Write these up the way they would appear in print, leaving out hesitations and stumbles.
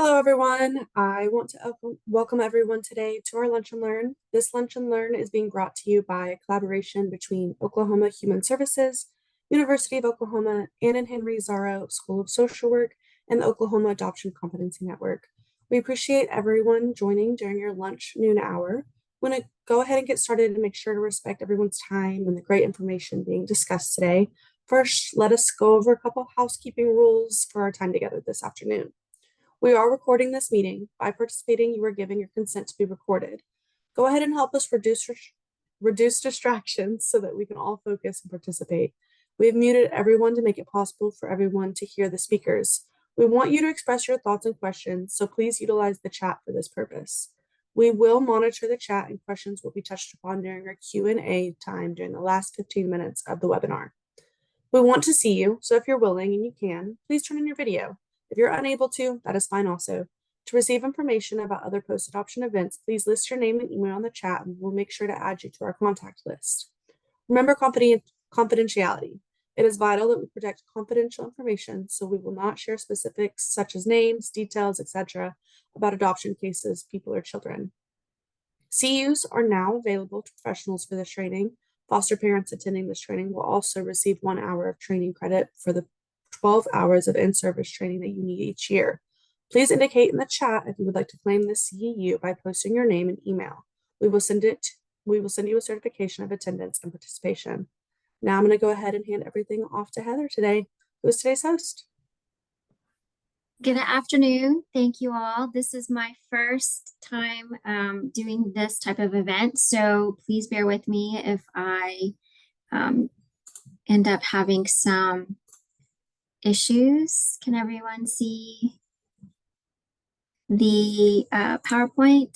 Hello, everyone. I want to welcome everyone today to our Lunch and Learn. This Lunch and Learn is being brought to you by a collaboration between Oklahoma Human Services, University of Oklahoma, Ann and Henry Zaro School of Social Work, and the Oklahoma Adoption Competency Network. We appreciate everyone joining during your lunch noon hour. I'm going to go ahead and get started and make sure to respect everyone's time and the great information being discussed today. First, let us go over a couple housekeeping rules for our time together this afternoon. We are recording this meeting. By participating, you are giving your consent to be recorded. Go ahead and help us reduce distractions so that we can all focus and participate. We have muted everyone to make it possible for everyone to hear the speakers. We want you to express your thoughts and questions, so please utilize the chat for this purpose. We will monitor the chat and questions will be touched upon during our Q&A time during the last 15 minutes of the webinar. We want to see you, so if you're willing and you can, please turn on your video. If you're unable to, that is fine also. To receive information about other post-adoption events, please list your name and email in the chat and we'll make sure to add you to our contact list. Remember confidentiality. It is vital that we protect confidential information, so we will not share specifics such as names, details, etc. about adoption cases, people, or children. CUs are now available to professionals for this training. Foster parents attending this training will also receive 1 hour of training credit for the 12 hours of in-service training that you need each year. Please indicate in the chat if you would like to claim this CEU by posting your name and email. We will send you a certification of attendance and participation. Now I'm going to go ahead and hand everything off to Heather today, who is today's host. Good afternoon. Thank you all. This is my first time doing this type of event, so please bear with me if I end up having some issues. Can everyone see the PowerPoint?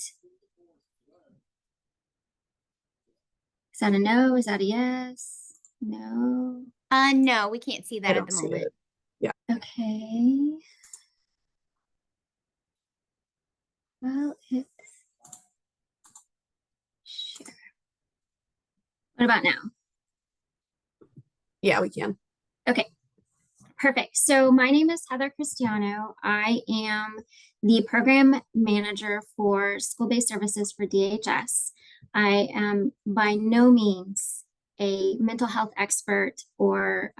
Is that a no? Is that a yes? No. No, we can't see that at the moment. Yeah. Okay. Well, it's sure. What about now? Yeah, we can. Okay. Perfect. So my name is Heather Cristiano. I am the program manager for school-based services for DHS. I am by no means a mental health expert or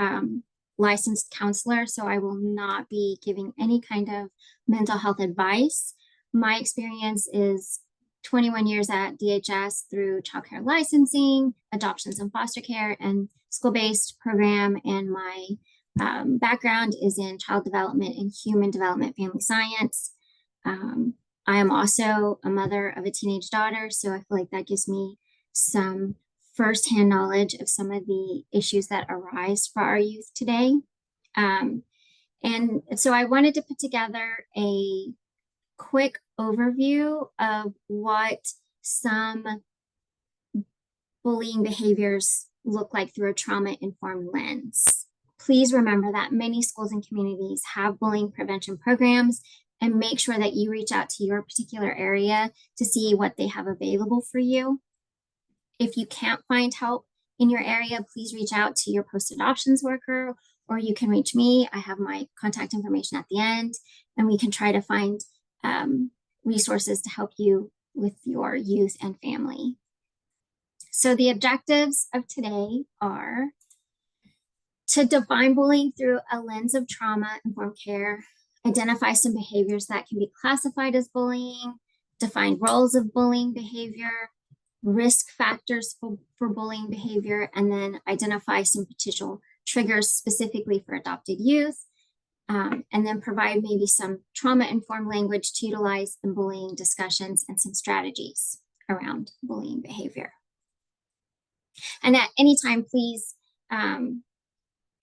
licensed counselor, so I will not be giving any kind of mental health advice. My experience is 21 years at DHS through child care licensing, adoptions and foster care, and school-based program, and my background is in child development and human development family science. I am also a mother of a teenage daughter, so I feel like that gives me some firsthand knowledge of some of the issues that arise for our youth today. And so I wanted to put together a quick overview of what some bullying behaviors look like through a trauma-informed lens. Please remember that many schools and communities have bullying prevention programs, and make sure that you reach out to your particular area to see what they have available for you. If you can't find help in your area, please reach out to your post-adoptions worker, or you can reach me. I have my contact information at the end, and we can try to find resources to help you with your youth and family. So the objectives of today are to define bullying through a lens of trauma-informed care, identify some behaviors that can be classified as bullying, define roles of bullying behavior, risk factors for bullying behavior, and then identify some potential triggers specifically for adopted youth, and then provide maybe some trauma-informed language to utilize in bullying discussions and some strategies around bullying behavior. And at any time, please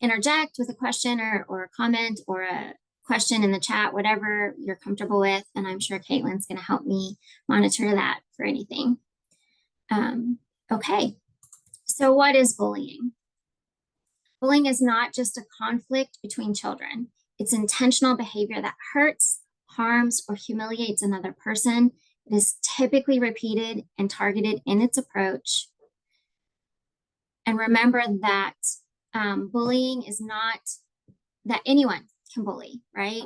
interject with a question or a comment or a question in the chat, whatever you're comfortable with. And I'm sure Caitlin's going to help me monitor that for anything. Okay, so what is bullying? Bullying is not just a conflict between children. It's intentional behavior that hurts, harms, or humiliates another person. It is typically repeated and targeted in its approach. And remember that bullying is not that anyone can bully, right?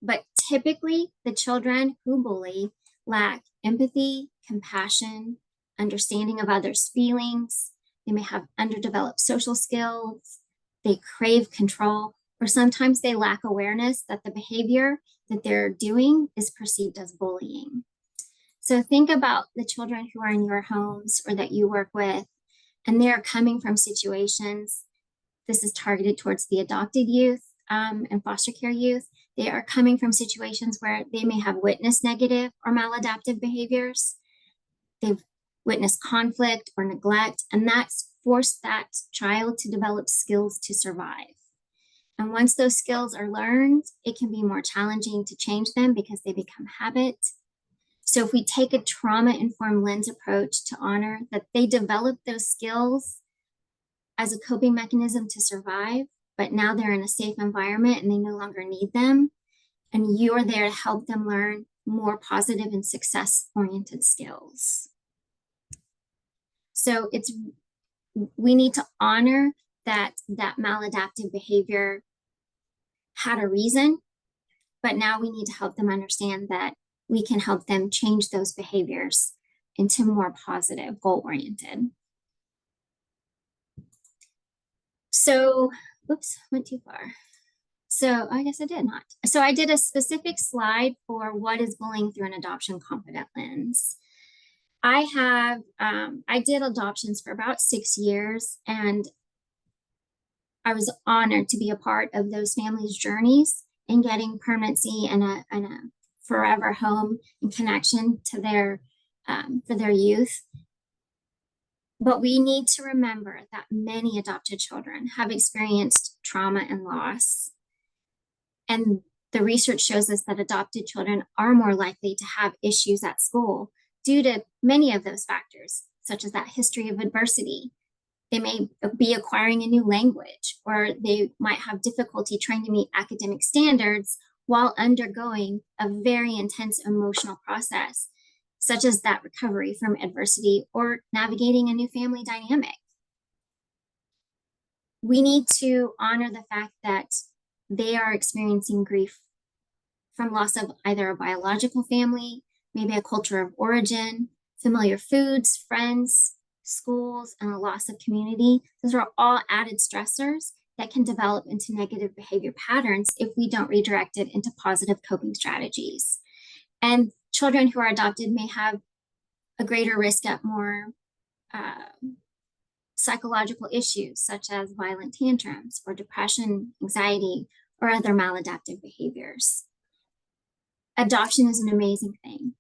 But typically, the children who bully lack empathy, compassion, understanding of others' feelings. They may have underdeveloped social skills. They crave control, or sometimes they lack awareness that the behavior that they're doing is perceived as bullying. So think about the children who are in your homes or that you work with, and they're coming from situations. This is targeted towards the adopted youth and foster care youth. They are coming from situations where they may have witnessed negative or maladaptive behaviors. They've witnessed conflict or neglect, and that's forced that child to develop skills to survive. And once those skills are learned, it can be more challenging to change them because they become habit. So if we take a trauma-informed lens approach to honor that they develop those skills as a coping mechanism to survive, but now they're in a safe environment and they no longer need them, and you're there to help them learn more positive and success-oriented skills. So we need to honor that maladaptive behavior had a reason, but now we need to help them understand that we can help them change those behaviors into more positive, goal-oriented. So, oops, went too far. So I guess I did not. So I did a specific slide for what is bullying through an adoption competent lens. I did adoptions for about 6 years, and I was honored to be a part of those families' journeys in getting permanency and a forever home and connection to for their youth. But we need to remember that many adopted children have experienced trauma and loss. And the research shows us that adopted children are more likely to have issues at school due to many of those factors, such as that history of adversity. They may be acquiring a new language, or they might have difficulty trying to meet academic standards while undergoing a very intense emotional process, such as that recovery from adversity or navigating a new family dynamic. We need to honor the fact that they are experiencing grief from loss of either a biological family, maybe a culture of origin, familiar foods, friends, schools, and a loss of community. Those are all added stressors that can develop into negative behavior patterns if we don't redirect it into positive coping strategies. And children who are adopted may have a greater risk at more psychological issues, such as violent tantrums or depression, anxiety, or other maladaptive behaviors. Adoption is an amazing thing,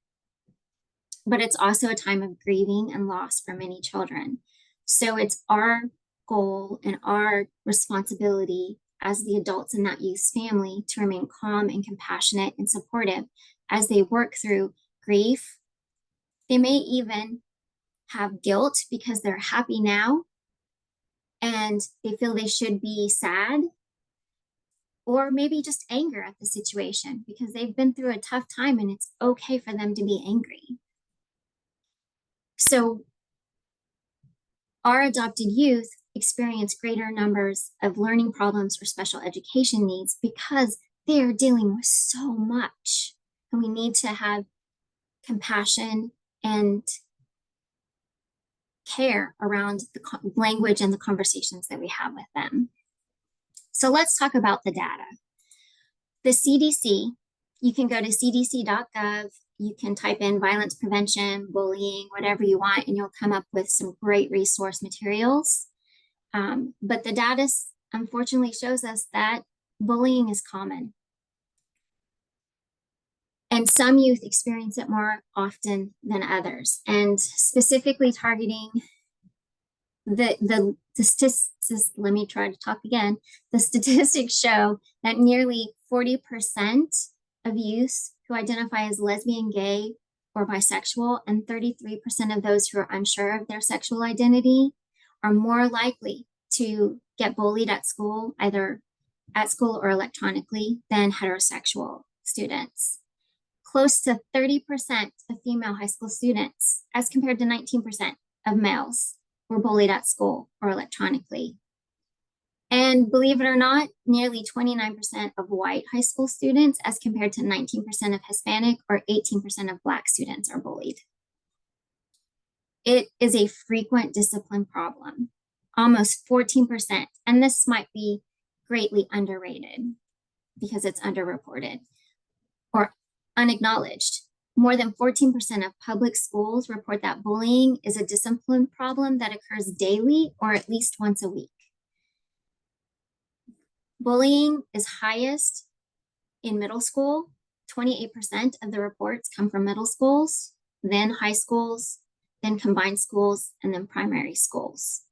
but it's also a time of grieving and loss for many children. So it's our goal and our responsibility as the adults in that youth's family to remain calm and compassionate and supportive as they work through grief. They may even have guilt because they're happy now and they feel they should be sad, or maybe just anger at the situation because they've been through a tough time and it's okay for them to be angry. So our adopted youth experience greater numbers of learning problems or special education needs because they are dealing with so much. And we need to have compassion and care around the language and the conversations that we have with them. So let's talk about the data. The CDC, you can go to cdc.gov, you can type in violence prevention, bullying, whatever you want, and you'll come up with some great resource materials. But the data unfortunately shows us that bullying is common. And some youth experience it more often than others. And specifically targeting the statistics, let me try to talk again. The statistics show that nearly 40% of youth who identify as lesbian, gay, or bisexual, and 33% of those who are unsure of their sexual identity are more likely to get bullied at school, either at school or electronically, than heterosexual students. Close to 30% of female high school students, as compared to 19% of males, were bullied at school or electronically. And believe it or not, nearly 29% of white high school students, as compared to 19% of Hispanic or 18% of Black students, are bullied. It is a frequent discipline problem, almost 14%. And this might be greatly underrated because it's underreported or unacknowledged. More than 14% of public schools report that bullying is a discipline problem that occurs daily or at least once a week. Bullying is highest in middle school. 28% of the reports come from middle schools, then high schools, then combined schools, and then primary schools.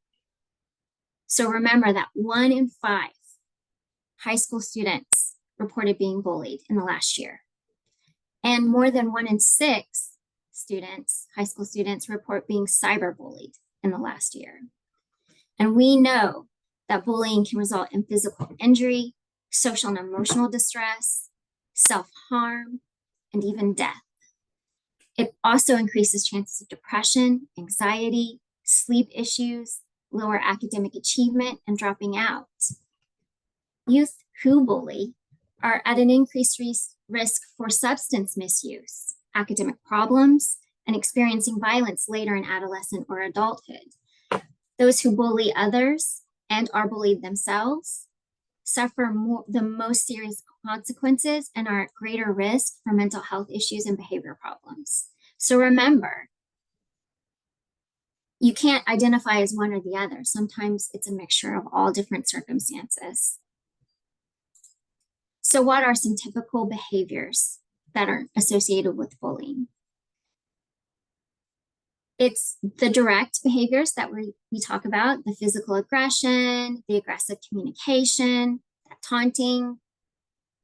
So remember that 1 in 5 high school students reported being bullied in the last year. And more than 1 in 6 students, high school students, report being cyberbullied in the last year. And we know that bullying can result in physical injury, social and emotional distress, self-harm, and even death. It also increases chances of depression, anxiety, sleep issues, lower academic achievement, and dropping out. Youth who bully are at an increased risk for substance misuse, academic problems, and experiencing violence later in adolescent or adulthood. Those who bully others and are bullied themselves suffer the most serious consequences and are at greater risk for mental health issues and behavior problems. So remember, you can't identify as one or the other. Sometimes it's a mixture of all different circumstances. So what are some typical behaviors that are associated with bullying? It's the direct behaviors that we talk about, the physical aggression, the aggressive communication, that taunting,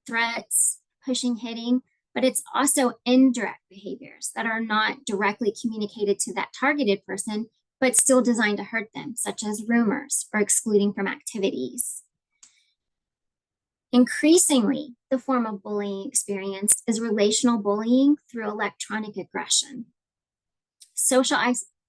threats, pushing, hitting, but it's also indirect behaviors that are not directly communicated to that targeted person, but still designed to hurt them, such as rumors or excluding from activities. Increasingly, the form of bullying experienced is relational bullying through electronic aggression. Social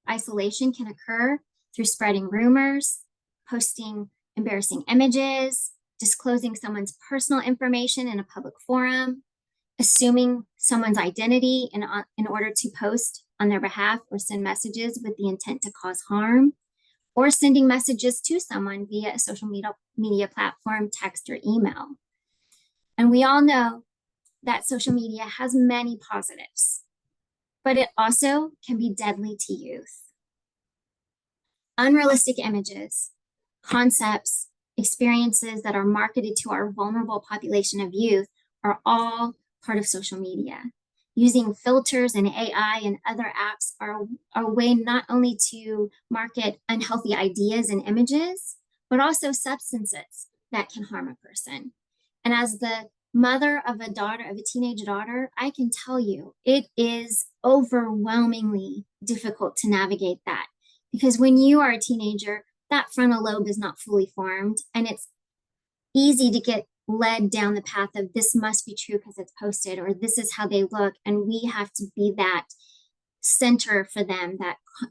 isolation can occur through spreading rumors, posting embarrassing images, disclosing someone's personal information in a public forum, assuming someone's identity in order to post on their behalf or send messages with the intent to cause harm, or sending messages to someone via a social media platform, text, or email. And we all know that social media has many positives, but it also can be deadly to youth. Unrealistic images, concepts, experiences that are marketed to our vulnerable population of youth are all part of social media. Using filters and AI and other apps are a way not only to market unhealthy ideas and images, but also substances that can harm a person. And as the mother of a teenage daughter, I can tell you it is overwhelmingly difficult to navigate that. Because when you are a teenager, that frontal lobe is not fully formed, and it's easy to get led down the path of this must be true because it's posted, or this is how they look, and we have to be that center for them,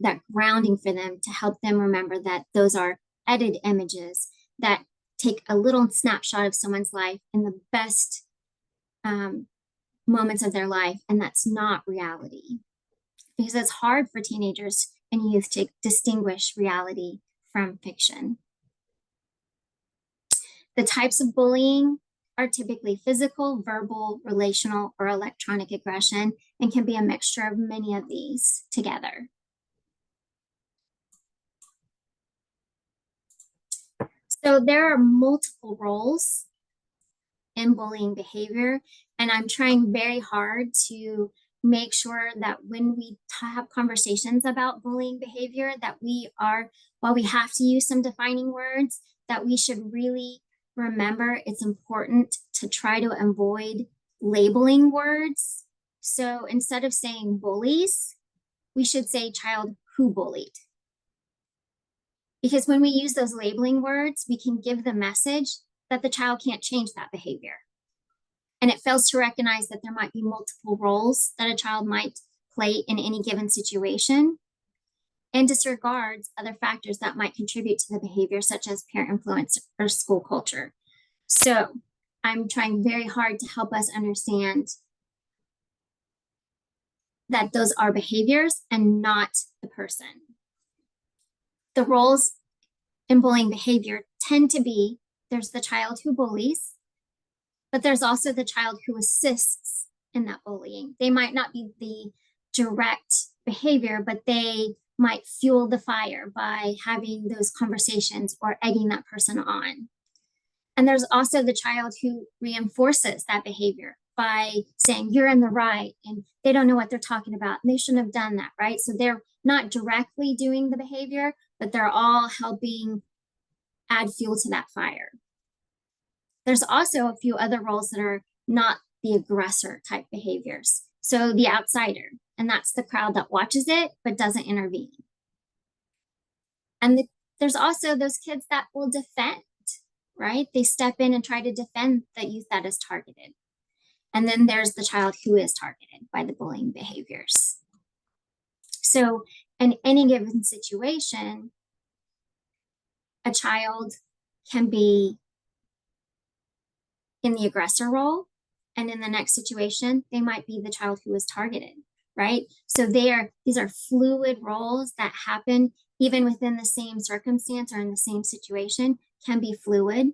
that grounding for them, to help them remember that those are edited images that take a little snapshot of someone's life in the best moments of their life, and that's not reality. Because it's hard for teenagers and youth to distinguish reality from fiction. The types of bullying are typically physical, verbal, relational, or electronic aggression, and can be a mixture of many of these together. So there are multiple roles in bullying behavior, and I'm trying very hard to make sure that when we have conversations about bullying behavior, that we are, while we have to use some defining words, that we should really remember it's important to try to avoid labeling words. So instead of saying bullies, we should say child who bullied. Because when we use those labeling words, we can give the message that the child can't change that behavior. And it fails to recognize that there might be multiple roles that a child might play in any given situation. and disregards other factors that might contribute to the behavior, such as peer influence or school culture. So I'm trying very hard to help us understand that those are behaviors and not the person. The roles in bullying behavior tend to be, there's the child who bullies, but there's also the child who assists in that bullying. They might not be the direct behavior, but they might fuel the fire by having those conversations or egging that person on. And there's also the child who reinforces that behavior by saying, you're in the right, and they don't know what they're talking about, and they shouldn't have done that, right? So they're not directly doing the behavior, but they're all helping add fuel to that fire. There's also a few other roles that are not the aggressor type behaviors. So the outsider, and that's the crowd that watches it but doesn't intervene. And there's also those kids that will defend, right? They step in and try to defend the youth that is targeted. And then there's the child who is targeted by the bullying behaviors. So in any given situation, a child can be in the aggressor role, and in the next situation, they might be the child who is targeted, right? So these are fluid roles that happen even within the same circumstance or in the same situation, can be fluid.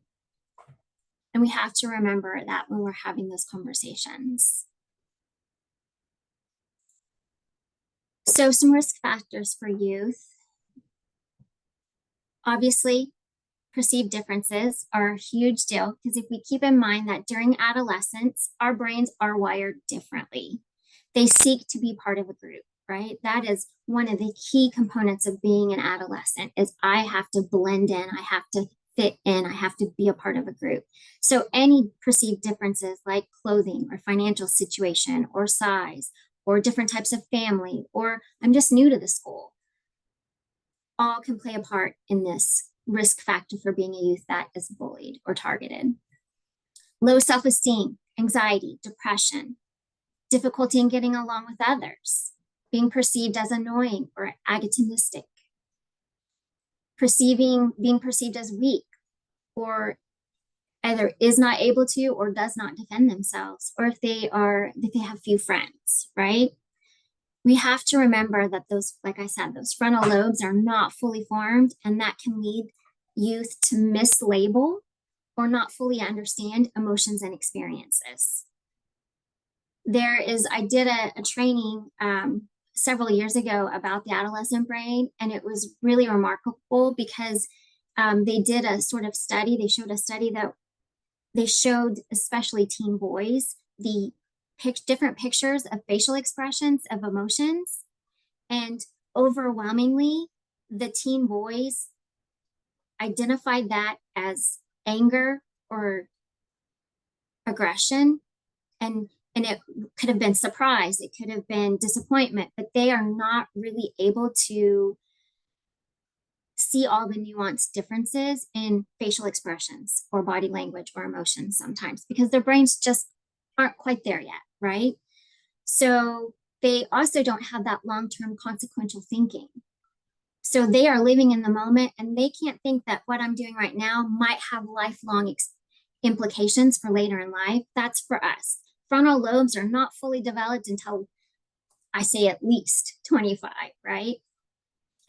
And we have to remember that when we're having those conversations. So some risk factors for youth. Obviously, perceived differences are a huge deal, because if we keep in mind that during adolescence, our brains are wired differently. They seek to be part of a group, right? That is one of the key components of being an adolescent, is I have to blend in, I have to fit in, I have to be a part of a group. So any perceived differences like clothing or financial situation or size or different types of family, or I'm just new to the school, all can play a part in this risk factor for being a youth that is bullied or targeted. Low self-esteem, anxiety, depression, difficulty in getting along with others, being perceived as annoying or agatonistic, being perceived as weak, or either is not able to or does not defend themselves, or if they have few friends, right? We have to remember that those, like I said, those frontal lobes are not fully formed, and that can lead youth to mislabel or not fully understand emotions and experiences. I did a training several years ago about the adolescent brain, and it was really remarkable because they did a sort of study. They showed a study that they showed, especially teen boys, the different pictures of facial expressions of emotions, and overwhelmingly, the teen boys identified that as anger or aggression, and it could have been surprise, it could have been disappointment, but they are not really able to see all the nuanced differences in facial expressions or body language or emotions sometimes, because their brains just aren't quite there yet, right? So they also don't have that long-term consequential thinking. So they are living in the moment, and they can't think that what I'm doing right now might have lifelong implications for later in life. That's for us. Frontal lobes are not fully developed until, I say, at least 25, right?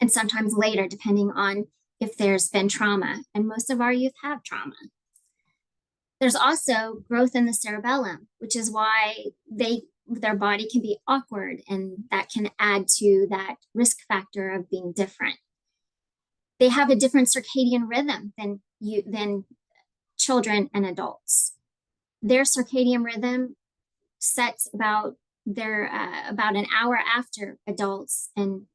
And sometimes later, depending on if there's been trauma, and most of our youth have trauma. There's also growth in the cerebellum, which is why their body can be awkward, and that can add to that risk factor of being different. They have a different circadian rhythm than children and adults. Their circadian rhythm sets about an hour after adults and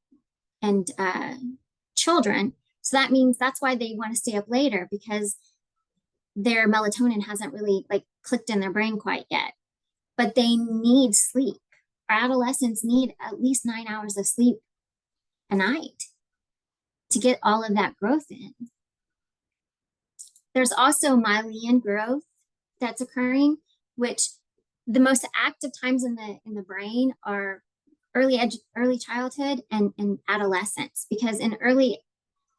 children. So that means that's why they want to stay up later, because their melatonin hasn't really clicked in their brain quite yet. But they need sleep. Our adolescents need at least 9 hours of sleep a night to get all of that growth in. There's also myelin growth that's occurring, which the most active times in the brain are early childhood and adolescence, because in early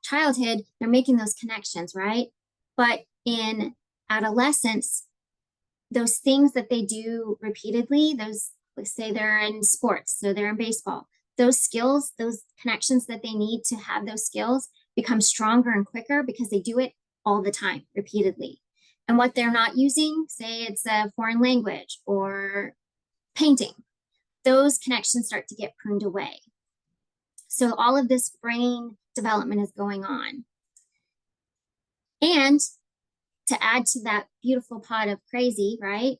childhood, they're making those connections, right? But in adolescence, those things that they do repeatedly, those, let's say they're in sports, so they're in baseball, those skills, those connections that they need to have those skills become stronger and quicker because they do it all the time, repeatedly. And what they're not using, say it's a foreign language or painting, those connections start to get pruned away. So all of this brain development is going on. And to add to that beautiful pot of crazy, right?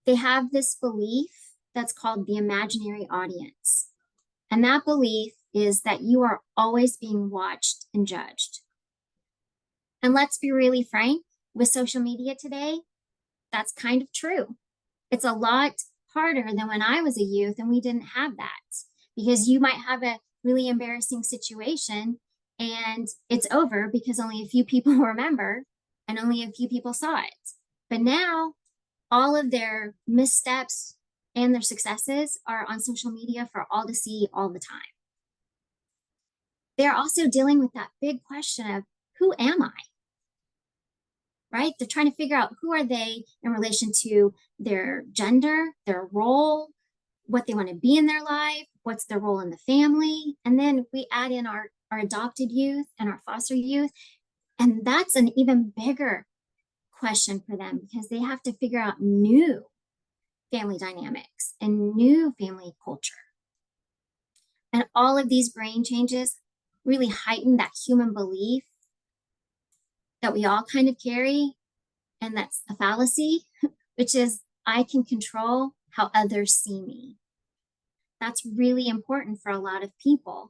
They have this belief that's called the imaginary audience. And that belief is that you are always being watched and judged. And let's be really frank, with social media today, that's kind of true. It's a lot harder than when I was a youth and we didn't have that, because you might have a really embarrassing situation and it's over because only a few people remember and only a few people saw it. But now all of their missteps and their successes are on social media for all to see all the time. They're also dealing with that big question of, who am I? Right? They're trying to figure out, who are they in relation to their gender, their role, what they want to be in their life, what's their role in the family. And then we add in our adopted youth and our foster youth. And that's an even bigger question for them, because they have to figure out new family dynamics and new family culture. And all of these brain changes really heighten that human belief that we all kind of carry, and that's a fallacy, which is, I can control how others see me. That's really important for a lot of people.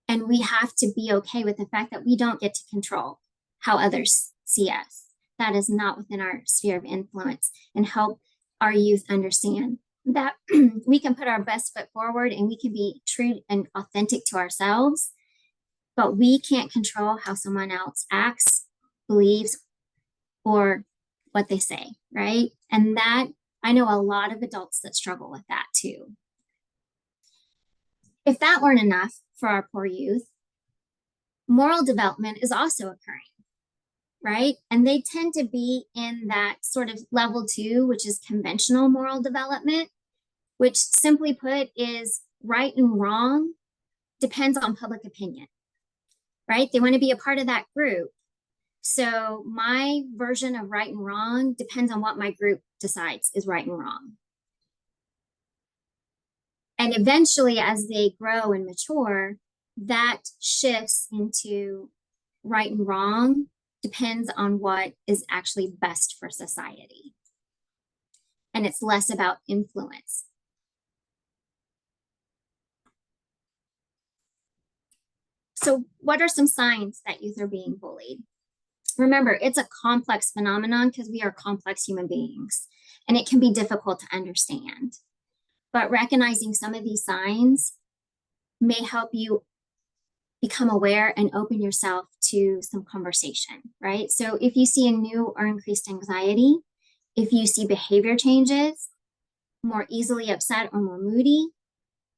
And we have to be okay with the fact that we don't get to control how others see us. That is not within our sphere of influence, and help our youth understand that we can put our best foot forward and we can be true and authentic to ourselves, but we can't control how someone else acts, believes, or what they say, right? And that, I know a lot of adults that struggle with that too. If that weren't enough for our poor youth, moral development is also occurring, right? And they tend to be in that sort of level 2, which is conventional moral development, which simply put is right and wrong depends on public opinion, right? They want to be a part of that group. So my version of right and wrong depends on what my group decides is right and wrong. And eventually, as they grow and mature, that shifts into right and wrong depends on what is actually best for society. And it's less about influence. So what are some signs that youth are being bullied? Remember, it's a complex phenomenon because we are complex human beings, and it can be difficult to understand. But recognizing some of these signs may help you become aware and open yourself to some conversation, right? So if you see a new or increased anxiety, if you see behavior changes, more easily upset or more moody,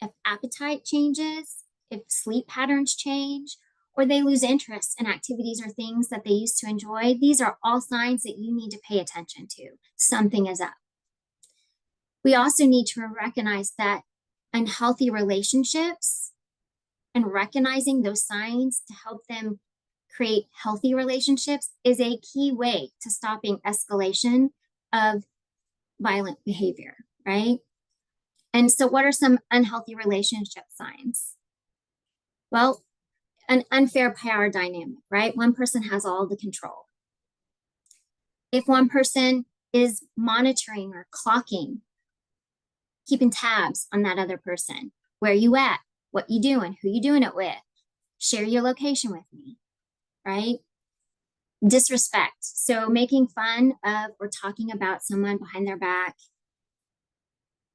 if appetite changes, if sleep patterns change, or they lose interest in activities or things that they used to enjoy, these are all signs that you need to pay attention to. Something is up. We also need to recognize that unhealthy relationships and recognizing those signs to help them create healthy relationships is a key way to stopping escalation of violent behavior, right? And so what are some unhealthy relationship signs? Well, an unfair power dynamic, right? One person has all the control. If one person is monitoring or clocking, keeping tabs on that other person, where you at, what you doing, who you doing it with, share your location with me, right? Disrespect, so making fun of or talking about someone behind their back.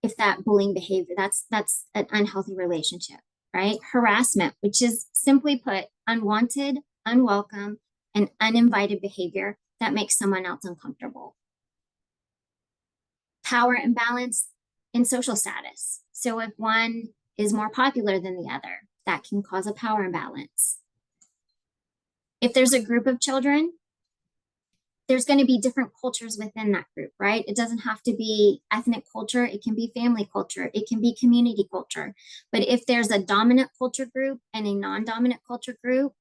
If that bullying behavior, that's an unhealthy relationship, right? Harassment, which is simply put, unwanted, unwelcome, and uninvited behavior that makes someone else uncomfortable. Power imbalance in social status. So if one is more popular than the other. That can cause a power imbalance. If there's a group of children, there's going to be different cultures within that group, right? It doesn't have to be ethnic culture. It can be family culture. It can be community culture. But if there's a dominant culture group and a non-dominant culture group,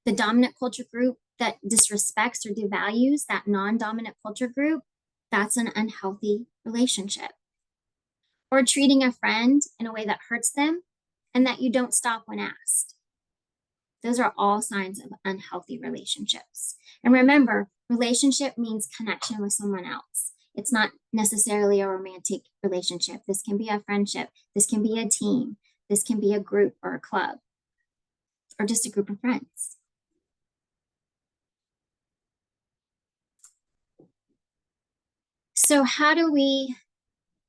the dominant culture group that disrespects or devalues that non-dominant culture group, that's an unhealthy relationship. Or treating a friend in a way that hurts them and that you don't stop when asked. Those are all signs of unhealthy relationships. And remember, relationship means connection with someone else. It's not necessarily a romantic relationship. This can be a friendship. This can be a team. This can be a group or a club or just a group of friends. So how do we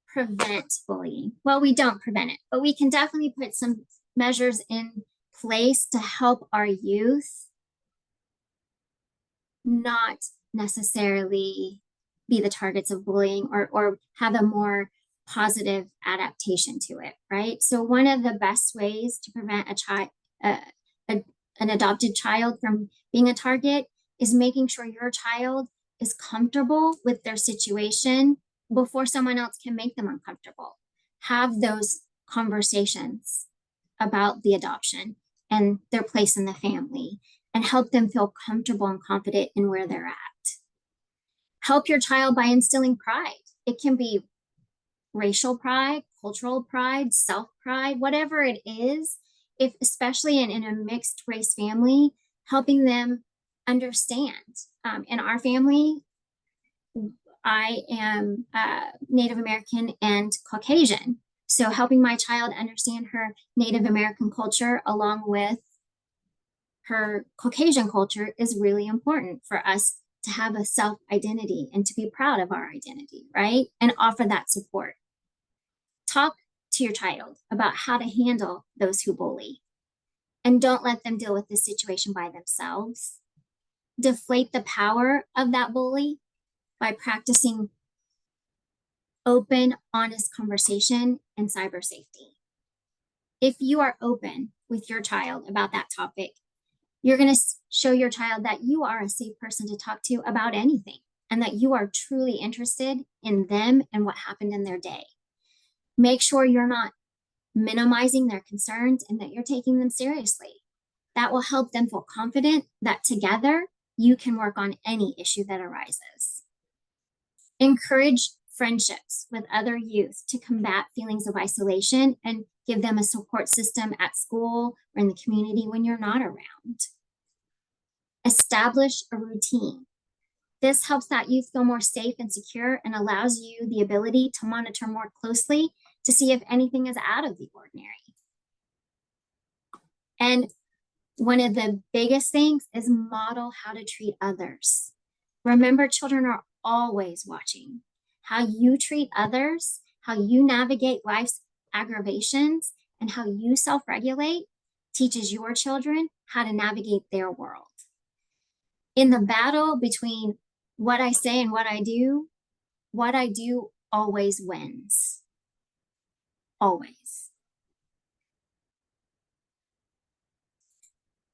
prevent bullying? Well, we don't prevent it, but we can definitely put some measures in place to help our youth not necessarily be the targets of bullying or have a more positive adaptation to it, right? So one of the best ways to prevent an adopted child from being a target is making sure your child is comfortable with their situation before someone else can make them uncomfortable. Have those conversations about the adoption and their place in the family and help them feel comfortable and confident in where they're at. Help your child by instilling pride. It can be racial pride, cultural pride, self-pride, whatever it is, if especially in a mixed race family, helping them understand. In our family, I am Native American and Caucasian. So helping my child understand her Native American culture along with her Caucasian culture is really important for us to have a self-identity and to be proud of our identity, right? And offer that support. Talk to your child about how to handle those who bully. And don't let them deal with this situation by themselves. Deflate the power of that bully by practicing open, honest conversation and cyber safety. If you are open with your child about that topic, you're going to show your child that you are a safe person to talk to about anything and that you are truly interested in them and what happened in their day. Make sure you're not minimizing their concerns and that you're taking them seriously. That will help them feel confident that together you can work on any issue that arises. Encourage friendships with other youth to combat feelings of isolation and give them a support system at school or in the community when you're not around. Establish a routine. This helps that youth feel more safe and secure and allows you the ability to monitor more closely to see if anything is out of the ordinary. And one of the biggest things is model how to treat others. Remember, children are always watching. How you treat others, how you navigate life's aggravations, and how you self-regulate teaches your children how to navigate their world. In the battle between what I say and what I do always wins. Always.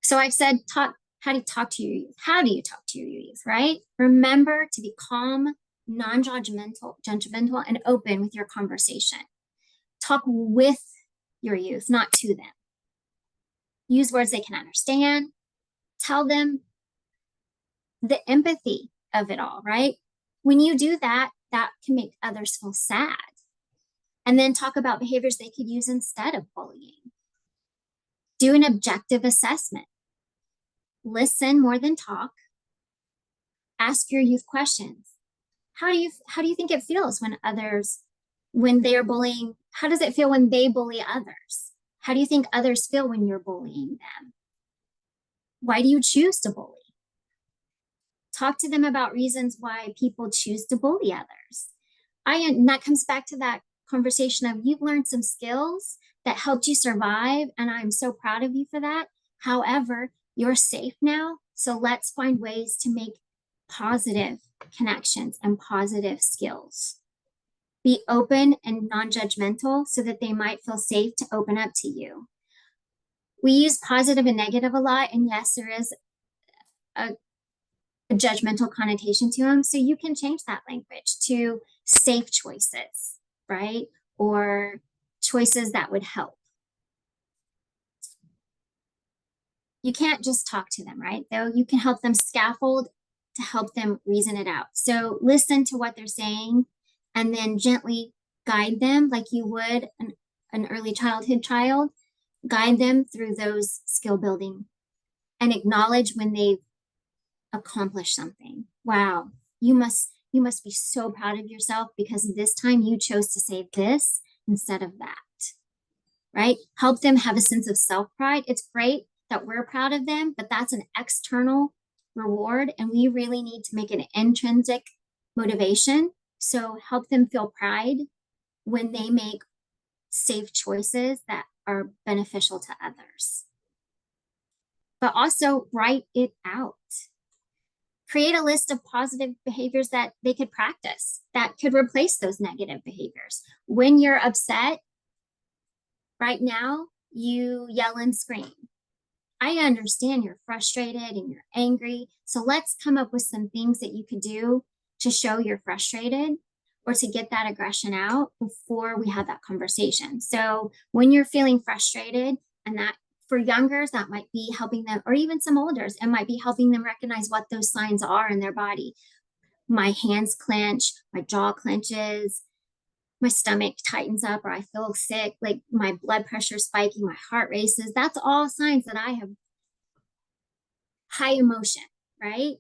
So I've said, how do you talk to your youth? How do you talk to your youth, right? Remember to be calm, non-judgmental, and open with your conversation. Talk with your youth, not to them. Use words they can understand. Tell them the empathy of it all, right? When you do that, that can make others feel sad. And then talk about behaviors they could use instead of bullying. Do an objective assessment. Listen more than talk. Ask your youth questions. How do you think it feels when they're bullying? How does it feel when they bully others? How do you think others feel when you're bullying them? Why do you choose to bully? Talk to them about reasons why people choose to bully others. And that comes back to that conversation of you've learned some skills that helped you survive, and I'm so proud of you for that. However, you're safe now, so let's find ways to make positive connections and positive skills. Be open and non-judgmental so that they might feel safe to open up to you. We use positive and negative a lot, and yes, there is a judgmental connotation to them. So you can change that language to safe choices, right? Or choices that would help. You can't just talk to them, right? Though you can help them scaffold to help them reason it out. So listen to what they're saying and then gently guide them like you would an early childhood child. Guide them through those skill building and acknowledge when they've accomplished something. Wow, you must be so proud of yourself because this time you chose to say this instead of that, right? Help them have a sense of self-pride. It's great that we're proud of them, but that's an external reward, and we really need to make an intrinsic motivation. So help them feel pride when they make safe choices that are beneficial to others. But also write it out. Create a list of positive behaviors that they could practice that could replace those negative behaviors. When you're upset, right now, you yell and scream. I understand you're frustrated and you're angry. So let's come up with some things that you could do to show you're frustrated or to get that aggression out before we have that conversation. So when you're feeling frustrated, and that for youngers, that might be helping them, or even some olders, it might be helping them recognize what those signs are in their body. My hands clench, my jaw clenches, my stomach tightens up, or I feel sick, like my blood pressure spiking, my heart races. That's all signs that I have high emotion, right?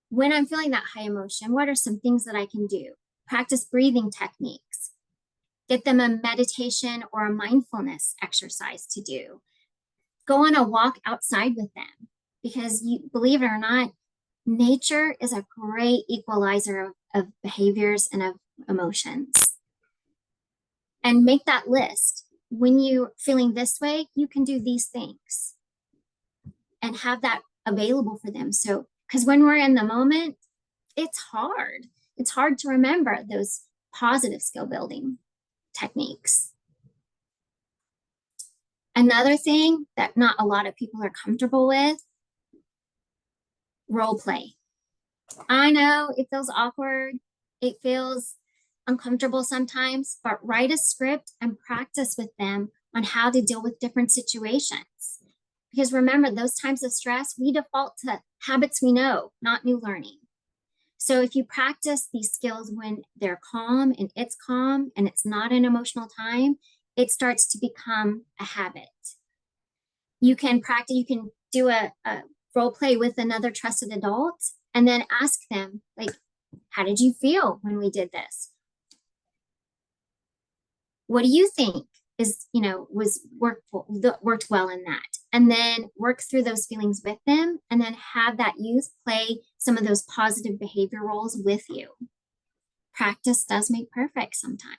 When I'm feeling that high emotion, what are some things that I can do? Practice breathing techniques. Get them a meditation or a mindfulness exercise to do. Go on a walk outside with them because believe it or not, nature is a great equalizer of behaviors and of emotions. And make that list. When you're feeling this way, you can do these things and have that available for them. So, because when we're in the moment, it's hard. It's hard to remember those positive skill building techniques. Another thing that not a lot of people are comfortable with, role play. I know it feels awkward. It feels uncomfortable sometimes, but write a script and practice with them on how to deal with different situations. Because remember, those times of stress, we default to habits we know, not new learning. So if you practice these skills when they're calm and it's not an emotional time, it starts to become a habit. You can practice, you can do a role play with another trusted adult and then ask them, like, how did you feel when we did this? What do you think worked well in that? And then work through those feelings with them and then have that youth play some of those positive behavior roles with you. Practice does make perfect sometimes.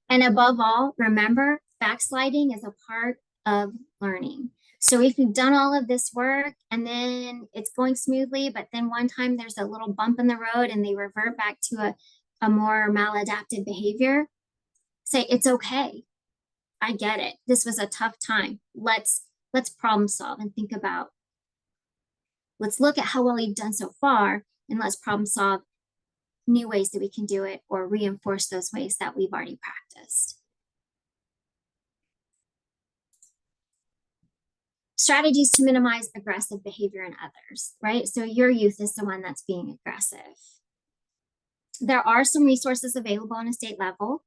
And above all, remember, backsliding is a part of learning. So if you've done all of this work and then it's going smoothly, but then one time there's a little bump in the road and they revert back to a more maladaptive behavior, say, it's okay. I get it. This was a tough time. Let's problem solve and think about, let's look at how well you've done so far and let's problem solve new ways that we can do it or reinforce those ways that we've already practiced. Strategies to minimize aggressive behavior in others, right? So your youth is the one that's being aggressive. There are some resources available on a state level.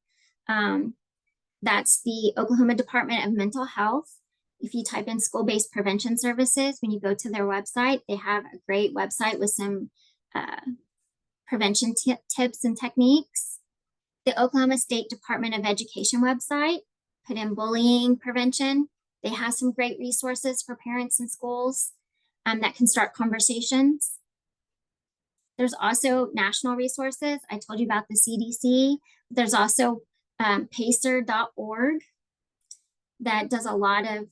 That's the Oklahoma Department of Mental Health. If you type in school-based prevention services, when you go to their website, they have a great website with some prevention tips and techniques. The Oklahoma State Department of Education website, put in bullying prevention. They have some great resources for parents and schools that can start conversations. There's also national resources. I told you about the CDC. There's also pacer.org that does a lot of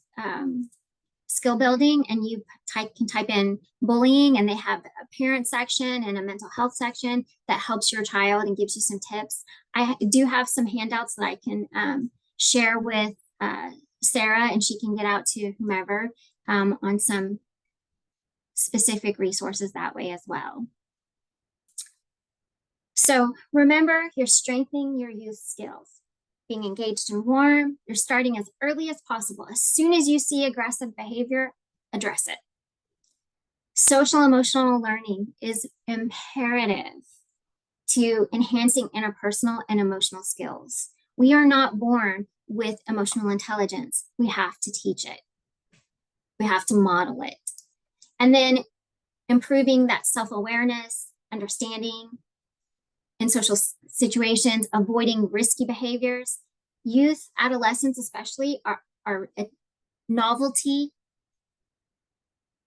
skill building and you can type in bullying, and they have a parent section and a mental health section that helps your child and gives you some tips. I do have some handouts that I can share with Sarah, and she can get out to whomever on some specific resources that way as well. So remember, you're strengthening your youth skills. Being engaged and warm, you're starting as early as possible. As soon as you see aggressive behavior, address it. Social emotional learning is imperative to enhancing interpersonal and emotional skills. We are not born with emotional intelligence. We have to teach it. We have to model it. And then improving that self-awareness, understanding in social situations, avoiding risky behaviors. Youth, adolescents especially, are a novelty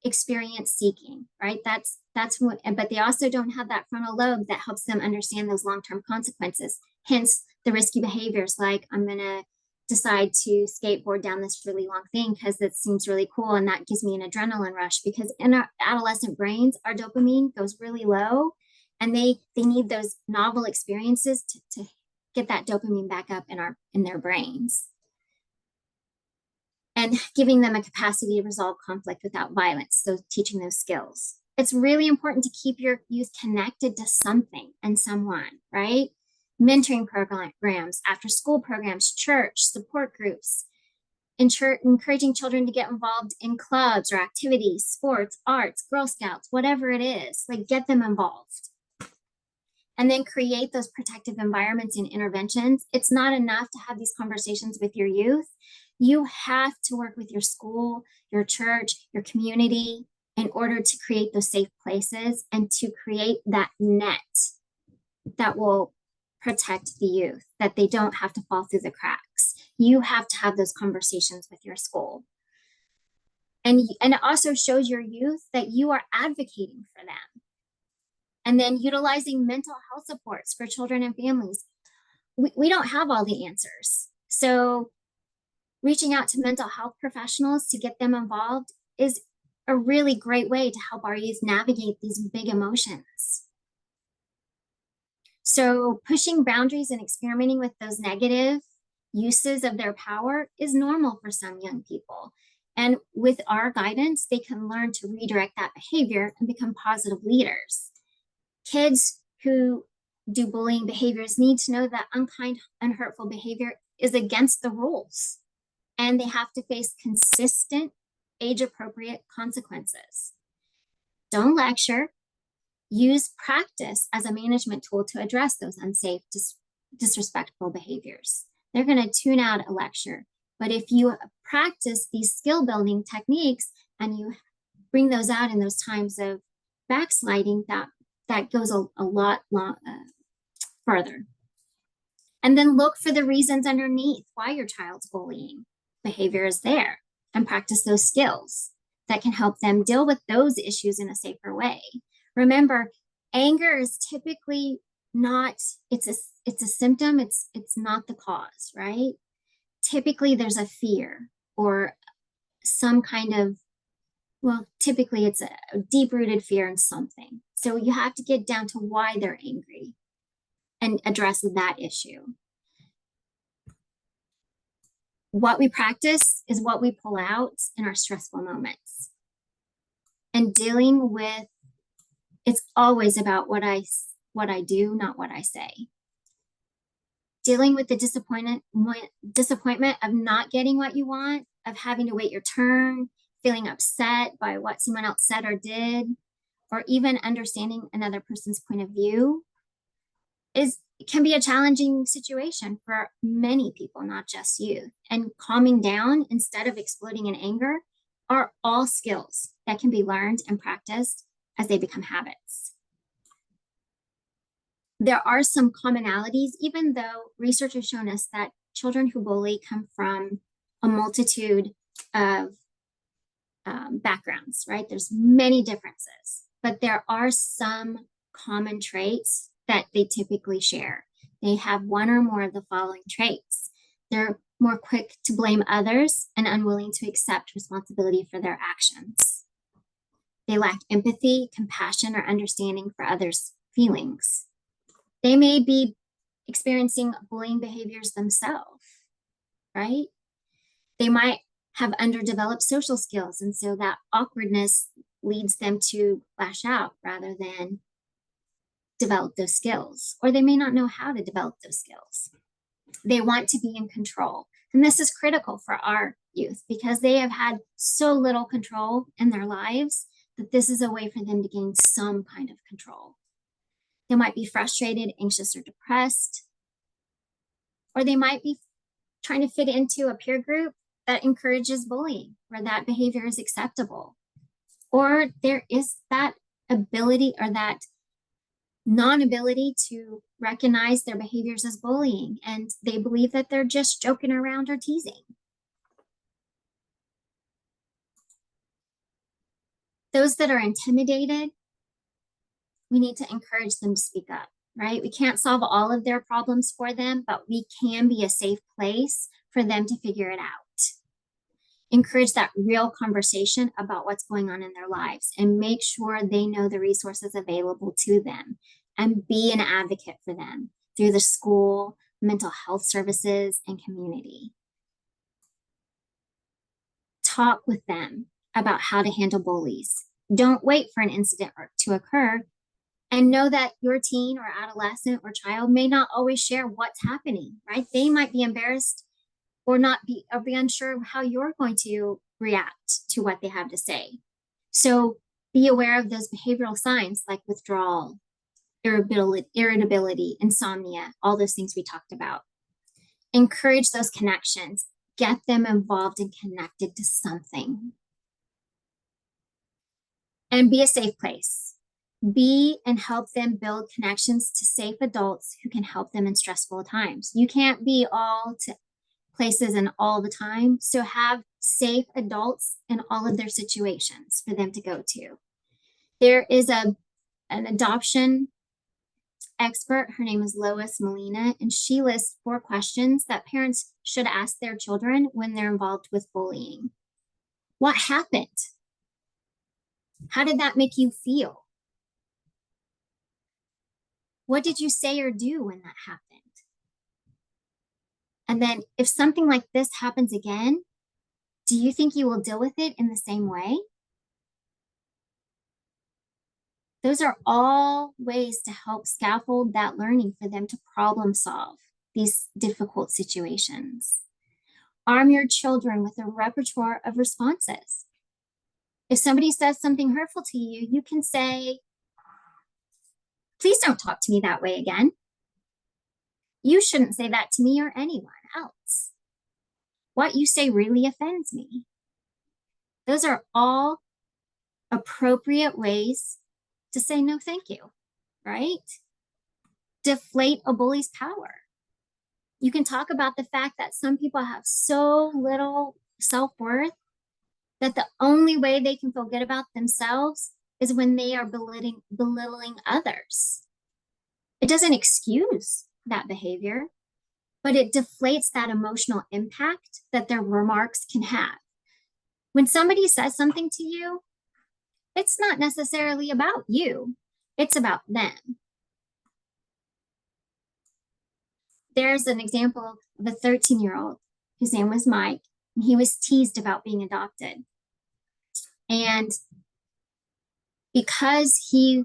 experience seeking, right? That's what, but they also don't have that frontal lobe that helps them understand those long-term consequences. Hence the risky behaviors, like I'm gonna decide to skateboard down this really long thing because it seems really cool, and that gives me an adrenaline rush, because in our adolescent brains, our dopamine goes really low, and they need those novel experiences to get that dopamine back up in their brains. And giving them a capacity to resolve conflict without violence, so teaching those skills. It's really important to keep your youth connected to something and someone, right? Mentoring programs, after school programs, church, support groups, encouraging children to get involved in clubs or activities, sports, arts, Girl Scouts, whatever it is, like get them involved. And then create those protective environments and interventions. It's not enough to have these conversations with your youth. You have to work with your school, your church, your community in order to create those safe places and to create that net that will protect the youth, that they don't have to fall through the cracks. You have to have those conversations with your school. And it also shows your youth that you are advocating for them. And then utilizing mental health supports for children and families. We don't have all the answers. So reaching out to mental health professionals to get them involved is a really great way to help our youth navigate these big emotions. So pushing boundaries and experimenting with those negative uses of their power is normal for some young people. And with our guidance, they can learn to redirect that behavior and become positive leaders. Kids who do bullying behaviors need to know that unkind and hurtful behavior is against the rules, and they have to face consistent, age-appropriate consequences. Don't lecture. Use practice as a management tool to address those unsafe, disrespectful behaviors. They're going to tune out a lecture. But if you practice these skill-building techniques and you bring those out in those times of backsliding, that goes a lot further. And then look for the reasons underneath why your child's bullying behavior is there, and practice those skills that can help them deal with those issues in a safer way. Remember, anger is typically not, it's a symptom, it's not the cause, right? Typically there's a fear or some kind of, well, typically it's a deep-rooted fear in something. So you have to get down to why they're angry and address that issue. What we practice is what we pull out in our stressful moments. And dealing with, it's always about what I do, not what I say. Dealing with the disappointment of not getting what you want, of having to wait your turn, feeling upset by what someone else said or did, or even understanding another person's point of view can be a challenging situation for many people, not just youth. And calming down instead of exploding in anger are all skills that can be learned and practiced as they become habits. There are some commonalities, even though research has shown us that children who bully come from a multitude of backgrounds, right? There's many differences, but there are some common traits that they typically share. They have one or more of the following traits. They're more quick to blame others, and unwilling to accept responsibility for their actions. They lack empathy, compassion, or understanding for others' feelings. They may be experiencing bullying behaviors themselves, right? They might have underdeveloped social skills, and so that awkwardness leads them to lash out rather than develop those skills. Or they may not know how to develop those skills. They want to be in control. And this is critical for our youth because they have had so little control in their lives that this is a way for them to gain some kind of control. They might be frustrated, anxious, or depressed. Or they might be trying to fit into a peer group that encourages bullying, where that behavior is acceptable. Or there is that ability or that non-ability to recognize their behaviors as bullying, and they believe that they're just joking around or teasing. Those that are intimidated, we need to encourage them to speak up, right? We can't solve all of their problems for them, but we can be a safe place for them to figure it out. Encourage that real conversation about what's going on in their lives and make sure they know the resources available to them, and be an advocate for them through the school, mental health services, and community. Talk with them about how to handle bullies. Don't wait for an incident to occur, and know that your teen or adolescent or child may not always share what's happening, right? They might be embarrassed or be unsure how you're going to react to what they have to say. So be aware of those behavioral signs like withdrawal, irritability, insomnia, all those things we talked about. Encourage those connections. Get them involved and connected to something. And be a safe place. Be and help them build connections to safe adults who can help them in stressful times. You can't be all to places and all the time. So have safe adults in all of their situations for them to go to. There is an adoption expert. Her name is Lois Molina, and she lists 4 questions that parents should ask their children when they're involved with bullying. What happened? How did that make you feel? What did you say or do when that happened? And then if something like this happens again, do you think you will deal with it in the same way? Those are all ways to help scaffold that learning for them to problem solve these difficult situations. Arm your children with a repertoire of responses. If somebody says something hurtful to you, you can say, "Please don't talk to me that way again. You shouldn't say that to me or anyone else. What you say really offends me." Those are all appropriate ways to say no thank you, right? Deflate a bully's power. You can talk about the fact that some people have so little self-worth that the only way they can feel good about themselves is when they are belittling others. It doesn't excuse that behavior, but it deflates that emotional impact that their remarks can have. When somebody says something to you, it's not necessarily about you, it's about them. There's an example of a 13-year-old whose name was Mike, and he was teased about being adopted. And because he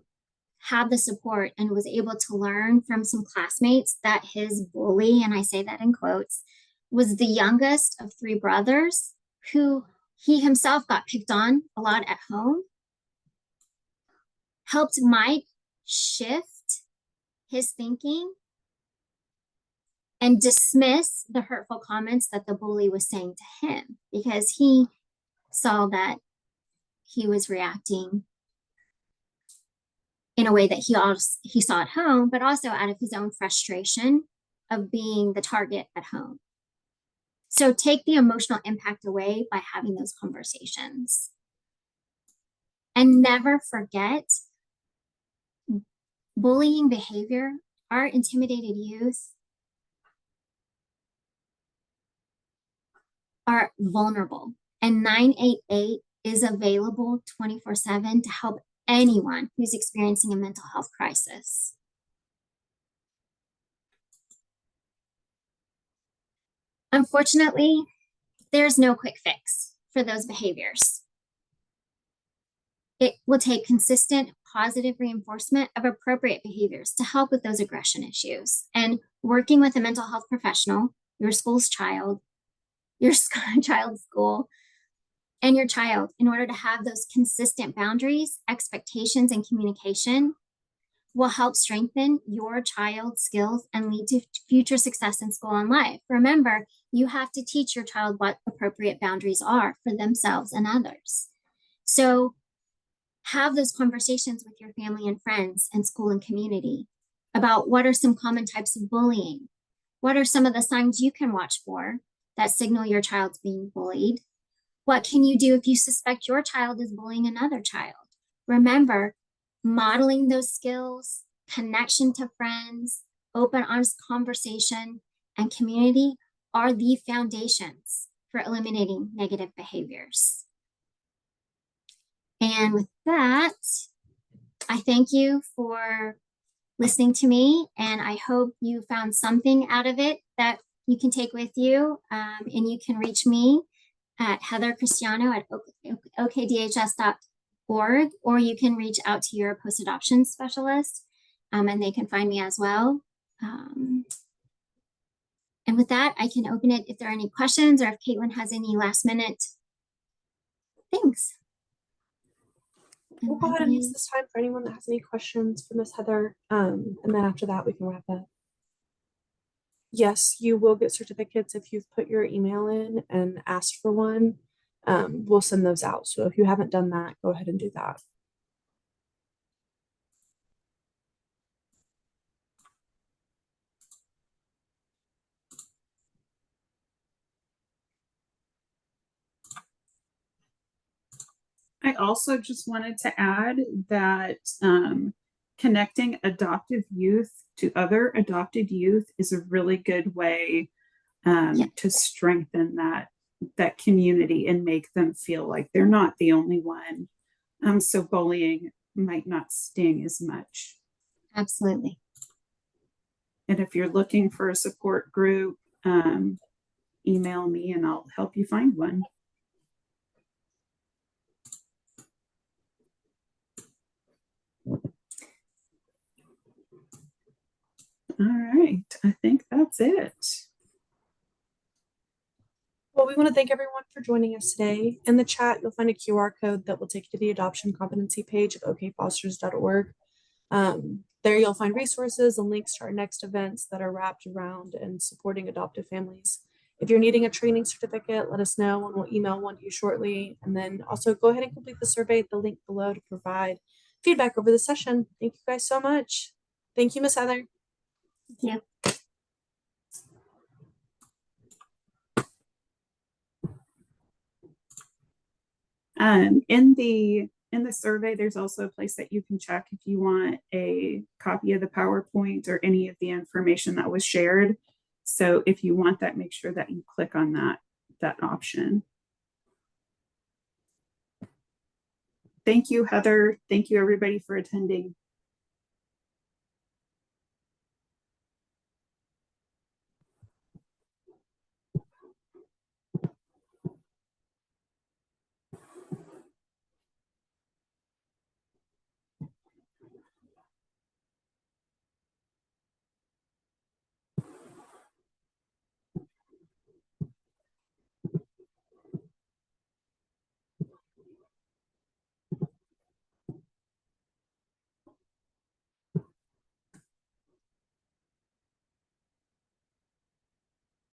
had the support and was able to learn from some classmates that his bully, and I say that in quotes, was the youngest of 3 brothers who he himself got picked on a lot at home, helped Mike shift his thinking and dismiss the hurtful comments that the bully was saying to him, because he saw that he was reacting in a way that he saw at home, but also out of his own frustration of being the target at home. So take the emotional impact away by having those conversations. And never forget, bullying behavior, our intimidated youth, are vulnerable, and 988 is available 24/7 to help anyone who's experiencing a mental health crisis. Unfortunately, there's no quick fix for those behaviors. It will take consistent positive reinforcement of appropriate behaviors to help with those aggression issues, and working with a mental health professional, your school's child, your child's school, and your child in order to have those consistent boundaries, expectations, and communication will help strengthen your child's skills and lead to future success in school and life. Remember, you have to teach your child what appropriate boundaries are for themselves and others. So have those conversations with your family and friends and school and community about what are some common types of bullying. What are some of the signs you can watch for that signal your child's being bullied? What can you do if you suspect your child is bullying another child? Remember, modeling those skills, connection to friends, open, honest conversation, and community are the foundations for eliminating negative behaviors. And with that, I thank you for listening to me, and I hope you found something out of it that you can take with you, and you can reach me at Heather Cristiano at okdhs.org, or you can reach out to your post-adoption specialist, and they can find me as well. And with that, I can open it if there are any questions or if Caitlin has any last minute things. We'll go ahead and use this time for anyone that has any questions for Miss Heather, and then after that we can wrap up. Yes, you will get certificates if you've put your email in and asked for one. We'll send those out. So if you haven't done that, go ahead and do that. I also just wanted to add that connecting adoptive youth to other adopted youth is a really good way to strengthen that community and make them feel like they're not the only one. So bullying might not sting as much. Absolutely. And if you're looking for a support group, email me and I'll help you find one. All right, I think that's it. Well, we want to thank everyone for joining us today. In the chat, you'll find a QR code that will take you to the adoption competency page of okfosters.org. There you'll find resources and links to our next events that are wrapped around and supporting adoptive families. If you're needing a training certificate, let us know and we'll email one to you shortly. And then also go ahead and complete the survey at the link below to provide feedback over the session. Thank you guys so much. Thank you, Miss Heather. Thank you. In the survey, there's also a place that you can check if you want a copy of the PowerPoint or any of the information that was shared. So if you want that, make sure that you click on that option. Thank you, Heather. Thank you, everybody, for attending.